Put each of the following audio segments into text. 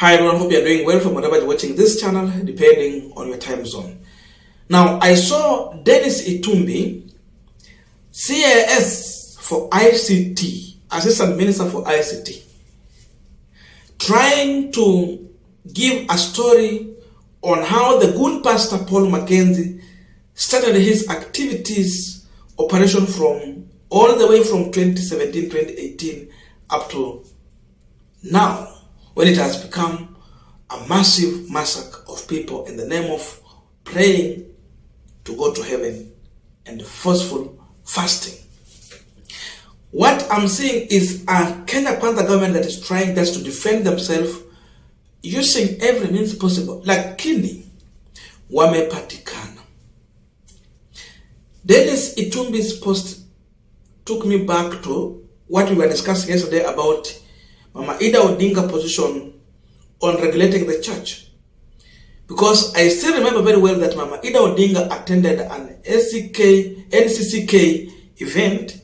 Hi everyone, hope you're doing well from wherever you're watching this channel, depending on your time zone. Now, I saw Dennis Itumbi, CAS for ICT, Assistant Minister for ICT, trying to give a story on how the good pastor Pst Mackenzie started his activities, operation from all the way from 2017, 2018 up to now, when it has become a massive massacre of people in the name of praying to go to heaven and forceful fasting. What I'm seeing is a Kenya Kwanza government that is trying just to defend themselves using every means possible. Lakini wamepatikana. Dennis Itumbi's post took me back to what we were discussing yesterday about Mama Odinga position on regulating the church. Because I still remember very well that Mama Odinga attended an NCCK event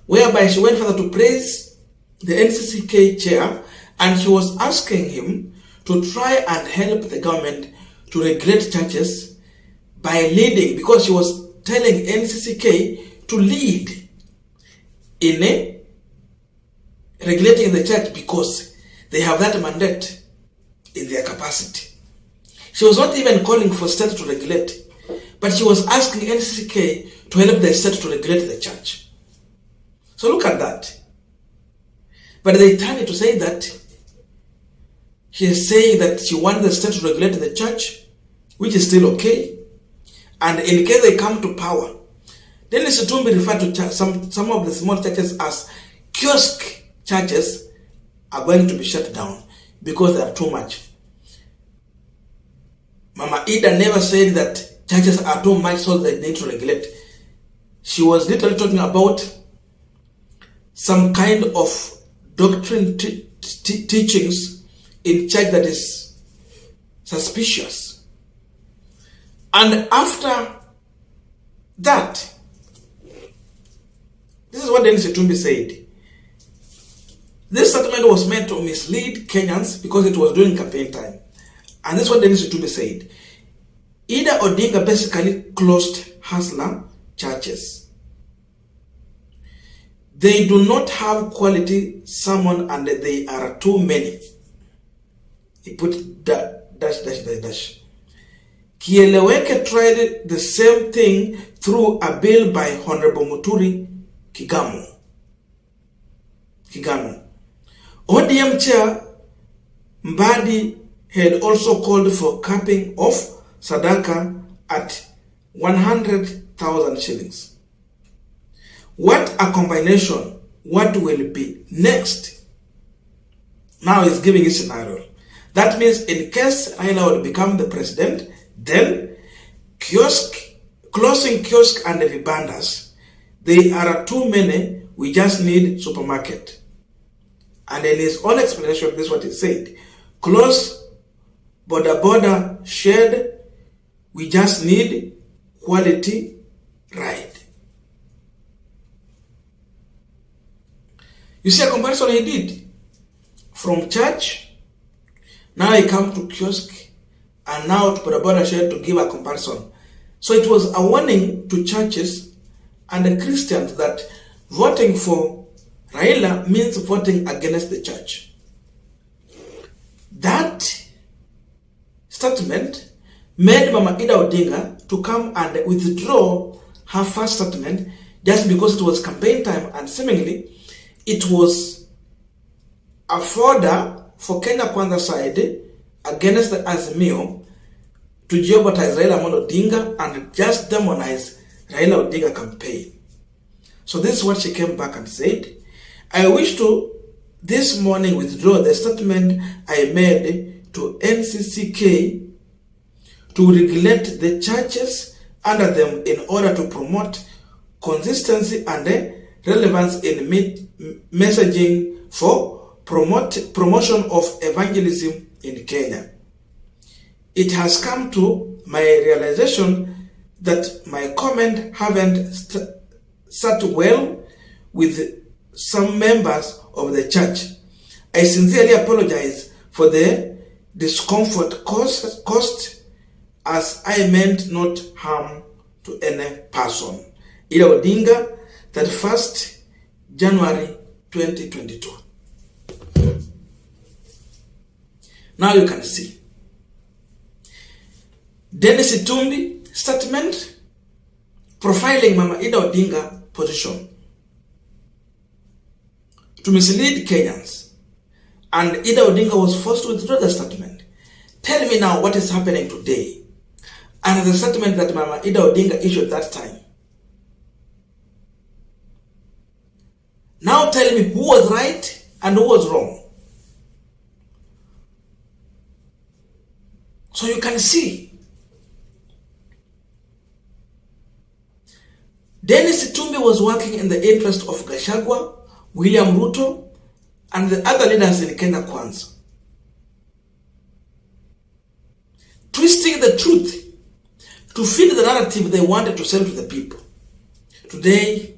whereby she went further to praise the NCCK chair, and she was asking him to try and help the government to regulate churches by leading, because she was telling NCCK to lead in regulating the church because they have that mandate in their capacity. She was not even calling for state to regulate, but she was asking NCCK to help the state to regulate the church. So look at that. But they turn it to say that she is saying that she wants the state to regulate the church, which is still okay. And in case they come to power, then Dennis Itumbi referred to some of the small churches as kiosk churches are going to be shut down because they are too much. Mama Ida never said that churches are too much so they need to regulate. She was literally talking about some kind of doctrine teachings in church that is suspicious. And after that, this is what Dennis Itumbi said. This statement was meant to mislead Kenyans because it was during campaign time. And this is what Dennis Itumbi said. Odinga basically closed hustler churches. They do not have quality sermon and they are too many. He put dash. Kieleweke tried the same thing through a bill by Honorable Muturi Kigamo. ODM chair Mbadi had also called for capping of Sadaka at 100,000 shillings. What a combination! What will be next? Now he's giving a scenario. That means in case Raila will become the president, then closing kiosk and vibandas, they are too many, we just need supermarket. And in his own explanation, this is what he said. Close border shed, we just need quality ride. You see a comparison he did? From church, now he come to kiosk, and now to border shed to give a comparison. So it was a warning to churches and the Christians that voting for Raila means voting against the church. That statement made Mama Odinga to come and withdraw her first statement just because it was campaign time, and seemingly it was a fodder for Kenya Kwanza side against the Azimio to jeopardize Raila Odinga and just demonize Raila Odinga campaign. So this is what she came back and said. I wish to this morning withdraw the statement I made to NCCK to regulate the churches under them in order to promote consistency and relevance in messaging for promotion of evangelism in Kenya. It has come to my realization that my comment haven't sat well with some members of the church. I sincerely apologize for the discomfort caused, as I meant not harm to any person. Ida Odinga, 31st January 2022. Now you can see. Dennis Itumbi statement profiling Mama Ida Odinga position to mislead Kenyans, and Ida Odinga was forced to withdraw the statement. Tell me now what is happening today and the statement that Mama Ida Odinga issued that time. Now tell me who was right and who was wrong. So you can see Dennis Itumbi was working in the interest of Gachagua, William Ruto, and the other leaders in Kenya Kwanza, twisting the truth to fit the narrative they wanted to sell to the people. Today,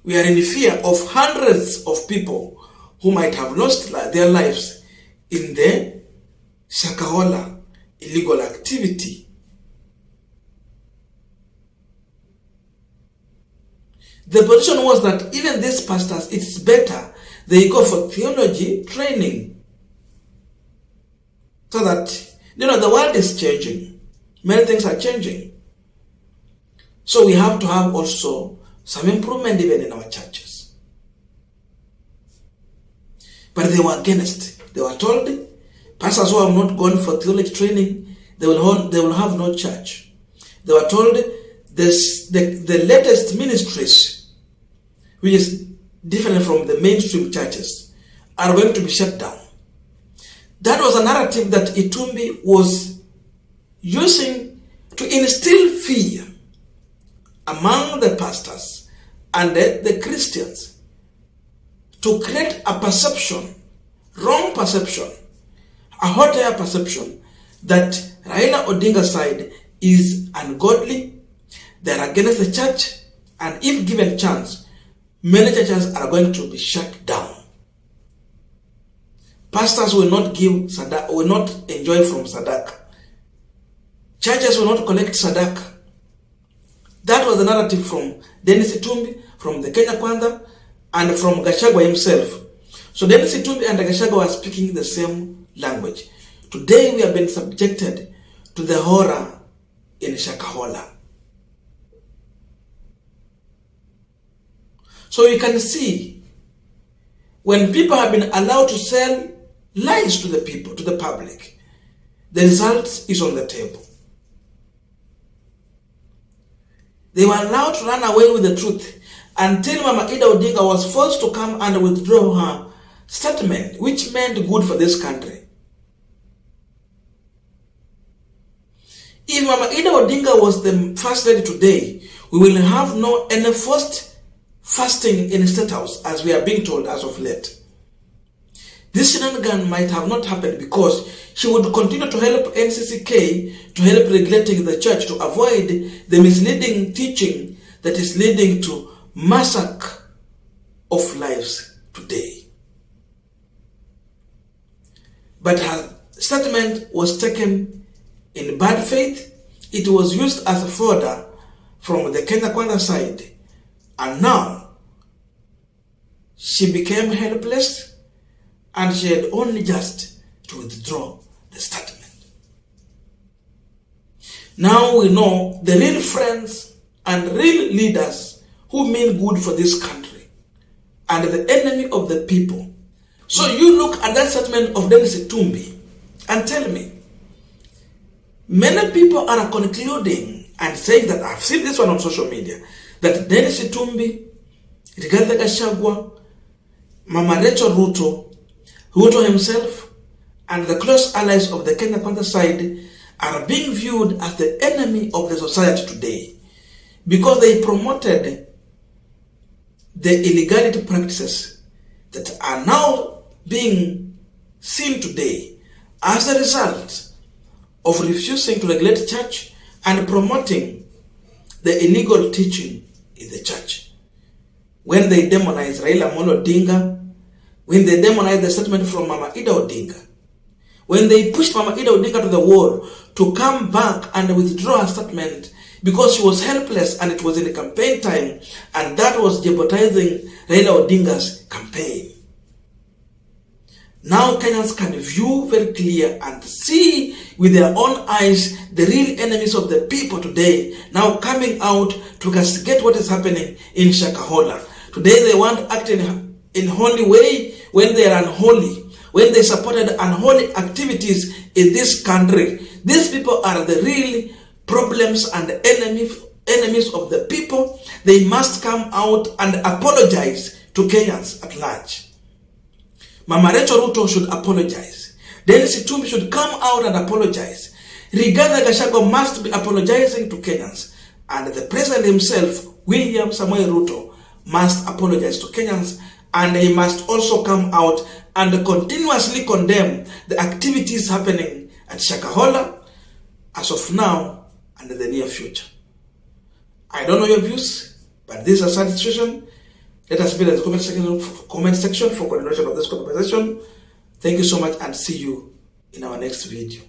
we are in fear of hundreds of people who might have lost their lives in the Shakahola illegal activity. The position was that even these pastors, it's better they go for theology training, so that, the world is changing. Many things are changing. So we have to have also some improvement even in our churches. But they were against. They were told, pastors who have not gone for theology training, they will have no church. They were told the latest ministries, which is different from the mainstream churches, are going to be shut down. That was a narrative that Itumbi was using to instill fear among the pastors and the Christians, to create a perception, wrong perception, a hot air perception that Raila Odinga's side is ungodly, they're against the church, and if given chance, many churches are going to be shut down. Pastors will not will not enjoy from Sadaka. Churches will not collect Sadaka. That was the narrative from Dennis Itumbi, from the Kenya Kwanza, and from Gachagua himself. So Dennis Itumbi and Gachagua are speaking the same language. Today we have been subjected to the horror in Shakahola. So you can see, when people have been allowed to sell lies to the people, to the public, the result is on the table. They were allowed to run away with the truth until Mama Ida Odinga was forced to come and withdraw her statement, which meant good for this country. If Mama Ida Odinga was the first lady today, we will have no any forced fasting in State House, as we are being told as of late. This shenanigan might have not happened because she would continue to help NCCK to help regulating the church to avoid the misleading teaching that is leading to massacre of lives today. But her statement was taken in bad faith. It was used as a fodder from the Kenya Kwanza side, and now she became helpless, and she had only just to withdraw the statement. Now we know the real friends and real leaders who mean good for this country and the enemy of the people. So you look at that statement of Dennis Itumbi and tell me, many people are concluding and saying that, I've seen this one on social media, that Dennis Itumbi, Rigathi Gachagua, Mama Rachel Ruto himself, and the close allies of the Kenya Kwanza side are being viewed as the enemy of the society today because they promoted the illegality practices that are now being seen today as a result of refusing to regulate church and promoting the illegal teaching in the church. When they demonize Raila Odinga, when they demonize the statement from Mama Ida Odinga, when they pushed Mama Ida Odinga to the wall to come back and withdraw her statement because she was helpless and it was in the campaign time, and that was jeopardizing Raila Odinga's campaign. Now Kenyans can view very clear and see with their own eyes the real enemies of the people today now coming out to castigate what is happening in Shakahola. Today they want to act in holy way when they are unholy, when they supported unholy activities in this country. These people are the real problems and enemies of the people. They must come out and apologize to Kenyans at large. Mama Rachel Ruto should apologize. Dennis Itumbi should come out and apologize. Rigathi Gachagua must be apologizing to Kenyans. And the president himself, William Samoei Ruto, must apologize to Kenyans. And he must also come out and continuously condemn the activities happening at Shakahola as of now and in the near future. I don't know your views, but this is a sad situation. Let us be in the comment section for continuation of this conversation. Thank you so much and see you in our next video.